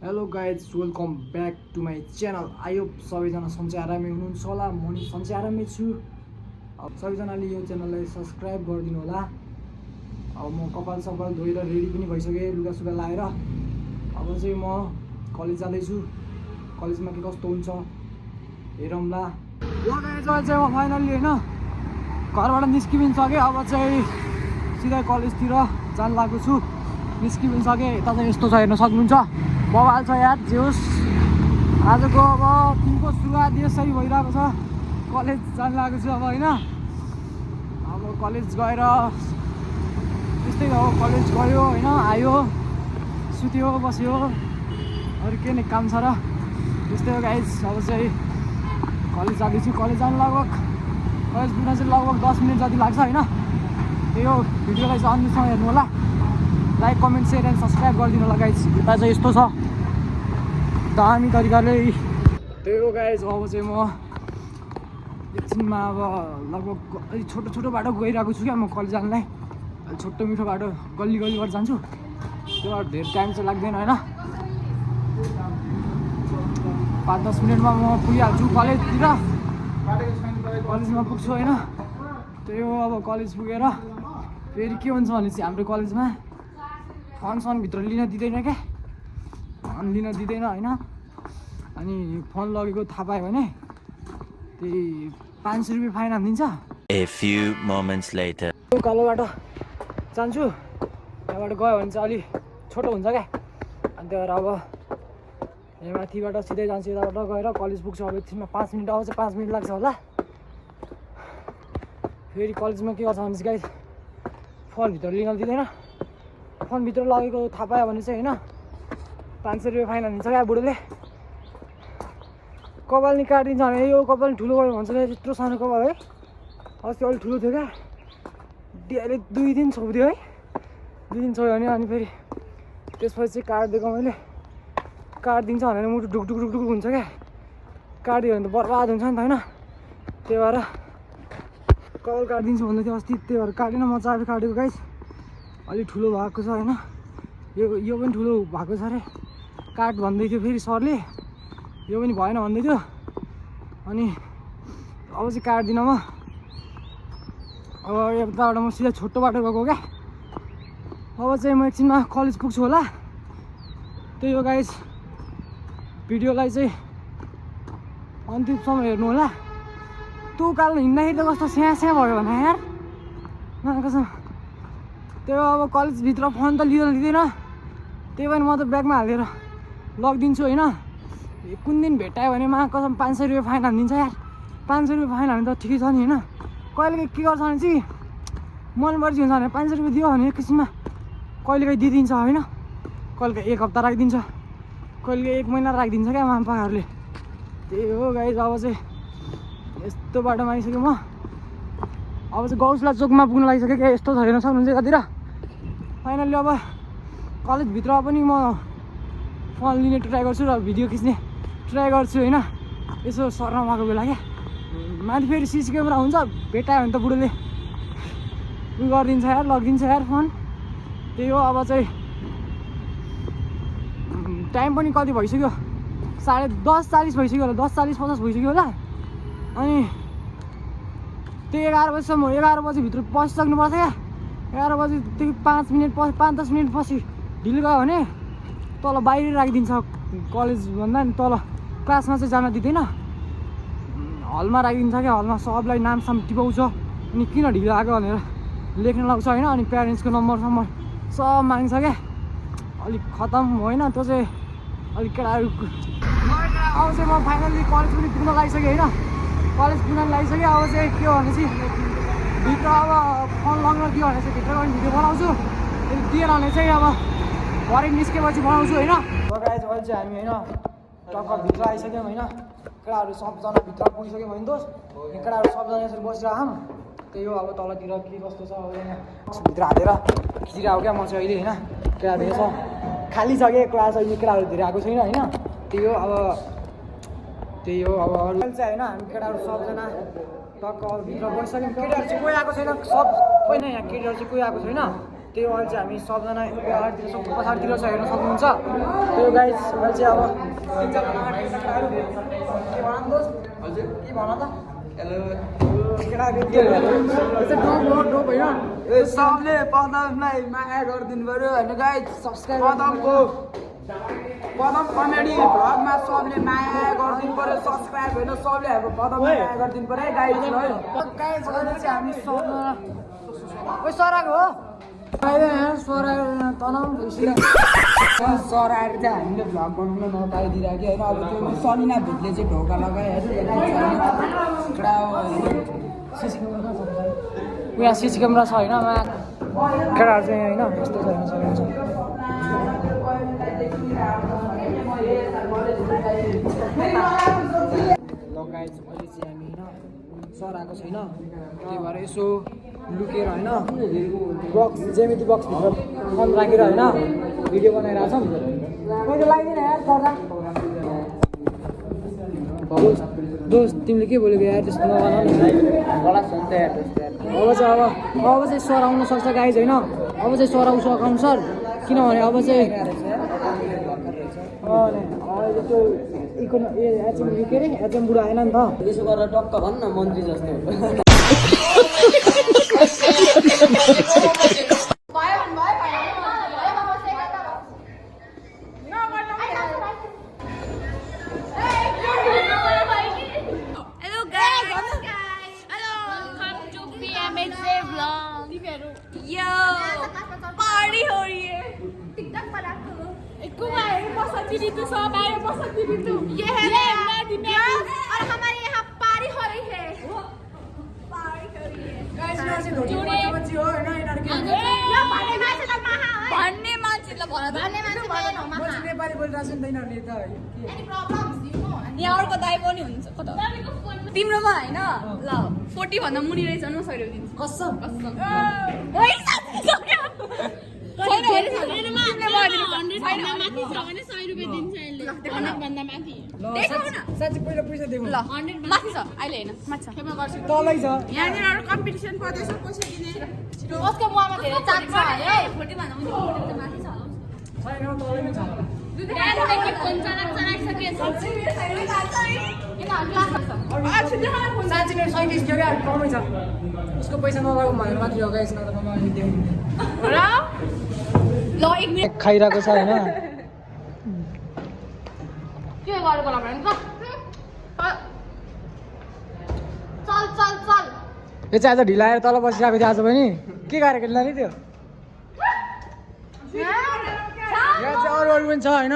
Hello guys welcome back to my channel. I hope सबैजना सन्चै आरामै हुनुहुन्छ होला। म नि सन्चै आरामै छु। अब सबैजनाले यो च्यानललाई सब्सक्राइब गरिदिनु होला। अब म कपाल सपाल धोएर रेडी पनि भइसकेँ, लुगासुगा लाएर। अब चाहिँ म कलेज जाँदैछु। कलेजमा के कस्तो हुन्छ हेरौँला। ल गाइज अहिले चाहिँ म फाइनल्ली होइन घरबाट निस्किनु सकेँ। अब चाहिँ सिधै कलेजतिर जान लागेको छु। निस्किनु सकेँ। यता चाहिँ यस्तो छ, हेर्न सक्नुहुन्छ। बवाल छ यार, जे होस् आजको अब दिनको सुरुवात यसरी भइरहेको छ। कलेज जान लागेको छु अब होइन। अब कलेज गएर त्यस्तै हो, कलेज गयो होइन, आयो सुत्यो बस्यो, अरू के नै काम छ र। त्यस्तै हो गाइज। अब चाहिँ कलेज जाँदैछु। कलेज जानु लगभग कलेज पुग्न चाहिँ लगभग 10 मिनट जति लाग्छ होइन। त्यही हो। भिडियोलाई चाहिँ अन्तिमसम्म हेर्नु होला। Like comment share and subscribe गरिदिनु होला गाइज। यता चाहिँ यस्तो छ दामी तरिकाले। त्यही हो गाइज। अब चाहिँ म एकछिनमा अब लगभग अलिक छोटो छोटो बाटो गइरहेको छु क्या म कलेज जानलाई। अलिक छोटो मिठो बाटो गल्ली गल्लीबाट जान्छु। त्यो बाटो धेरै टाइम चाहिँ लाग्दैन होइन। 5-10 मिनटमा म पुगिहाल्छु कलेजतिर। कलेजमा पुग्छु होइन। त्यही हो। अब कलेज पुगेर फेरि के हुन्छ भने चाहिँ हाम्रो कलेजमा फोनसनभित्र लिन दिँदैन क्या। फोन लिन दिँदैन होइन। अनि फोन लगेको थाहा पायो भने त्यही 500 रुपियाँ fine हानिदिन्छ। A few moments later. कालो बाटो जान्छु। त्यहाँबाट गयो भने चाहिँ अलिक छोटो हुन्छ क्या। अनि त्यही भएर अब यहाँ माथिबाट सिधै जान्छु। यताबाट गएर कलेज पुग्छु। अब एकछिनमा 5 मिनट, अब चाहिँ 5 मिनट लाग्छ होला। फेरि कलेजमा के गर्छ भने चाहिँ गाइस फोनभित्र लिन दिँदैन। फोनभित्र लगेको थाहा पायो भने चाहिँ होइन 500 रुपियाँ फाइन हानिदिन्छ क्या बुढोले। कपाल नि काटिदिन्छ भने यो कपाल ठुलो गयो भन्छ क्या। यत्रो सानो कपाल है। अस्ति अलिक ठुलो थियो क्या। अहिले 2 दिन छोपिदियो है। 2 दिन छोयो भने अनि फेरि त्यसपछि चाहिँ काटिदिएको मैले। काटिदिन्छ भनेर मुटु ढुकढुक ढुकढुक हुन्छ क्या। काटिदियो भने त बर्बाद हुन्छ नि त होइन। त्यही भएर कपाल काटिदिन्छु भन्दै थियो अस्ति। त्यही भएर काटेन। म चाहिँ काटेको गाइस। अलिक ठुलो भएको छ होइन। यो पनि ठुलो भएको छ अरे। काट भन्दै थियो फेरि सरले। यो पनि भएन भन्दै थियो। अनि अब चाहिँ काट्दिनँ म। अब यताबाट म सिधै छोटो बाटो गएको क्या। अब चाहिँ म एकछिनमा कलेज पुग्छु होला। त्यही हो गाइस। भिडियोलाई चाहिँ अन्तिमसम्म हेर्नु होला। तँ कालो हिँड्दाखेरि त कस्तो स्याहाँ स्याहाँ भयो भने यार कसम। त्यो अब कलेजभित्र फोन त लिँदैन दिँदैन। त्यही भएर म त ब्यागमा हालेर लगिदिन्छु होइन। कुन दिन भेटायो भने मा कसम 500 रुपियाँ फाइन हानिदिन्छ यार। 500 रुपियाँ फाइन हाल्नु त ठिकै छ नि होइन। कहिले के गर्छ भने चाहिँ मनमर्जी हुन्छ भने 500 रुपियाँ दियो भने एक किसिममा कहिलेकाहीँ दिइदिन्छ होइन। कहिलेकाहीँ 1 हप्ता राखिदिन्छ, कहिलेकाहीँ 1 महिना राखिदिन्छ क्या मामपाहरूले। त्यही हो गाइस। अब चाहिँ यस्तो बाटोमा आइसक्यो म। अब चाहिँ गौसला चोकमा पुग्न लागिसक्यो क्या। यस्तो छ हेर्न सक्नुहुन्छ यतातिर। फाइनल्ली अब कलेजभित्र पनि म फोन लिने ट्राई गर्छु र भिडियो खिच्ने ट्राई गर्छु होइन। यसो सर नभएको बेला क्या। माथि फेरि सिसी क्यामेरा हुन्छ, भेटायो भने त बुढोले उयो गरिदिन्छ यार, लगिदिन्छ यार फोन। त्यही हो। अब चाहिँ टाइम पनि कति भइसक्यो, 10:40 भइसक्यो होला। 10:40-50 भइसक्यो होला। अनि त्यही 11 बजीसम्म 11 बजीभित्र पसिसक्नुपर्छ क्या। 11 बजीदेखि 5 मिनट 5-10 मिनट पछि ढिलो गयो भने तल बाहिर राखिदिन्छ। कलेजभन्दा नि तल क्लासमा चाहिँ जान दिँदैन। हलमा राखिदिन्छ क्या। हलमा सबलाई नामसाम टिपाउँछ। अनि किन ढिलो आएको भनेर लेख्न लाग्छ होइन। अनि प्यारेन्ट्सको नम्बर सब माग्छ क्या। अलिक खतम होइन त्यो चाहिँ। अलिक केटाहरू अब चाहिँ म फाइनल्ली कलेज पनि पुग्न लागिसकेँ होइन। कलेज पुग्न लागिसक्यो। अब चाहिँ के हो भने चाहिँ भित्र अब फोन लगेर दियो भने चाहिँ भित्र गएर भिडियो बनाउँछु। दिएन भने चाहिँ अब भरे निस्केपछि बनाउँछु होइन। गाइस अहिले चाहिँ हामी होइन टक्क भित्र आइसक्यौँ होइन। केटाहरू सबजना भित्र पुगिसक्यो भने दोस्त केटाहरू सबजना यसरी बसिरहेको। त्यही हो। अब तलतिर के कस्तो छ अब यहाँ भित्र हालेर खिचिरहेको क्या म चाहिँ अहिले होइन। केटा धेरै छ, खाली छ क्या क्लास अहिले। केटाहरू धेरै आएको छैन होइन। त्यही हो। अब त्यही हो। अब अरू चाहिँ होइन हामी केटाहरू सबजना टक्क भित्र बसिसक्यौँ। केटाहरू चाहिँ कोही आएको छैन। सब होइन यहाँ केटाहरू चाहिँ कोही आएको छैन। त्यो अहिले चाहिँ हामी सबजना अगाडितिर छौँ पछाडितिर छ हेर्न सक्नुहुन्छ त्यो गाइज अहिले चाहिँ अब तिनजना केटाहरू के भन दोस्त हजुर के भन त हेलो केटाहरू के डोप होइन सबले पदमलाई माया गरिदिनु पर्यो होइन गाइज सब्सक्राइब पदम कमेडी भ्लगमा सबले माया गरिदिनु पर्यो सब्सक्राइब होइन सबले हाम्रो पदमलाई माया गरिदिनु पर्यो है गाइज है गाइज अहिले चाहिँ हामी सबजना ओइ सराको हो सराको तनाउ भइसक्यो सराएर चाहिँ हामीले भ्लग बनाउन नपाइदिरहेको होइन अब त्यो सलिना भिडले चाहिँ ढोका लगाइहाल्यो यहाँ सिसी क्यामेरा छ होइन केटाहरू चाहिँ होइन यस्तो छ हेर्न सक्नुहुन्छ लगायत अहिले चाहिँ हामी होइन सर आएको छैन त्यही भएर यसो लुकेर होइन बक्स जेमिती बक्सभित्र फोन राखेर होइन भिडियो बनाइरहेको छौँ मैले लगाइदिन यार पर्दा दोस्त तिमीले के बोलेको यार त्यस्तो नगर्नु अब चाहिँ सर आउन सक्छ गाइज होइन अब चाहिँ सर आउँछ सर किनभने अब चाहिँ अहिले त्यो एचएम के अरे एचएम बुढो आएन नि त त्यसो गरेर टक्क भन् न मन्त्री जस्तो यहाँ अर्को दाइ पनि हुन्छ तिम्रोमा होइन ल 40 भन्दा मुनि रहेछ न 100 रुपियाँ दिन्छु कसम साँच्चै पहिला पैसा दिएको ल माथि छ अहिले होइन माथि छ तलै छ यहाँनिर अरू कम्पिटिसन पर्दैछ पैसा दिने उसको मुहामा धेरै चान्स छ अरे 40 भन्दा मुनि 40 त माथि छ छैन तलै नै छ साँच्ची मेरो 37 थियो क्या कमै छ उसको पैसा नलागौँ भनेर मात्रै हो गाइस नत्र म दिउँ ल 1 मिनेट खाइरहेको छ होइन के गरेको होला भने चल चल चल यो चाहिँ आज ढिलाएर तल बसिरहेको थियो आज पनि के गरेको ढिला नि त्यो यहाँ चाहिँ अरू पनि छ होइन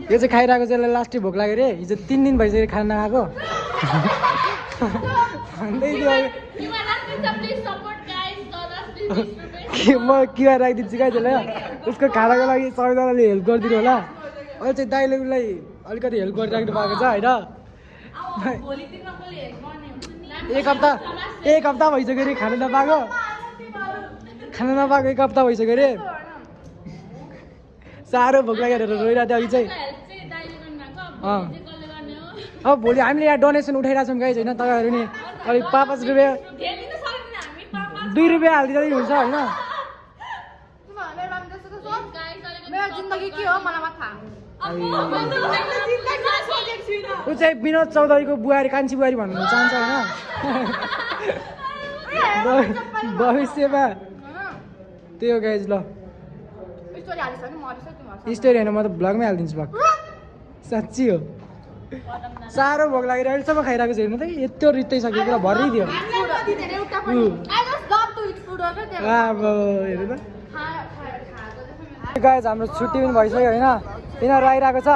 यो चाहिँ खाइरहेको चाहिँ यसलाई लास्टै भोक लाग्यो रे हिजो 3 दिन भइसक्यो खाना नखाएको भन्दै थियो म किरा राखिदिन्छु क्या त्यसलाई उसको खानाको लागि सबैजनाले हेल्प गरिदिनु होला अहिले चाहिँ दाइले उसलाई अलिकति हेल्प गरिराख्नु भएको छ होइन एक हप्ता भइसक्यो अरे खाना नपाएको 1 हप्ता भइसक्यो अरे साह्रो भोक लागेर रोइरहेको थियो अघि चाहिँ अब भोलि हामीले यहाँ डोनेसन उठाइरहेको छौँ गाइज होइन तपाईँहरू नि अलिक 5 रुपियाँ 2 रुपियाँ हालिदिँदा हुन्छ होइन मेरो जिन्दगी के हो मलाई थाहा ऊ चाहिँ विनोद चौधरीको बुहारी कान्छी बुहारी भन्नु चाहन्छ होइन भविष्यमा त्यही हो गाइज ल स्टोरी होइन म त भ्लगमै हालिदिन्छु भ्लग साँच्ची हो साह्रो भोक लागेर अहिलेसम्म खाइरहेको छ हेर्नु त यत्रो रित्तैसक्यो पुरा भरिदियो अब हेर्नु त गाइज हाम्रो छुट्टी पनि भइसक्यो होइन तिनीहरू आइरहेको छ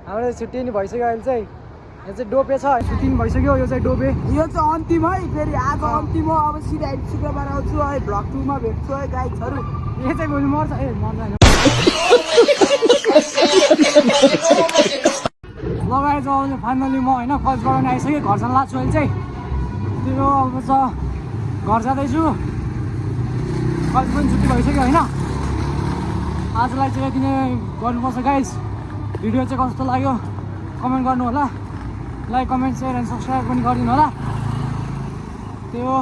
हाम्रो छुट्टी पनि भइसक्यो अहिले चाहिँ यो चाहिँ डोपे छ छुट्टी पनि भइसक्यो यो चाहिँ डोपे यो चाहिँ अन्तिम है फेरि आज अन्तिम हो अब सिधै शुक्रबार आउँछु है भ्लग 2 मा भेट्छु है गाइजहरू यो चाहिँ भोलि मर्छ ए मर्दैन लगाएर चाहिँ फाइनली म होइन कलेज गराउन आइसकेँ घर जान लाग्छु अहिले चाहिँ त्यो अब छ घर जाँदैछु कलेज पनि छुट्टी भइसक्यो होइन आजलाई चाहिँ यति नै गर्नुपर्छ गाइज भिडियो चाहिँ कस्तो लाग्यो कमेन्ट गर्नु होला like comment share and subscribe पनि गरिदिनु होला त्यही हो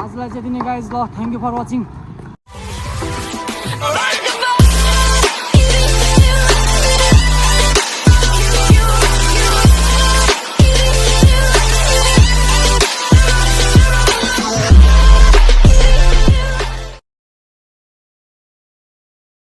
आजलाई चाहिँ यति नै गाइज ल थ्याङ्क यू फर वाचिङ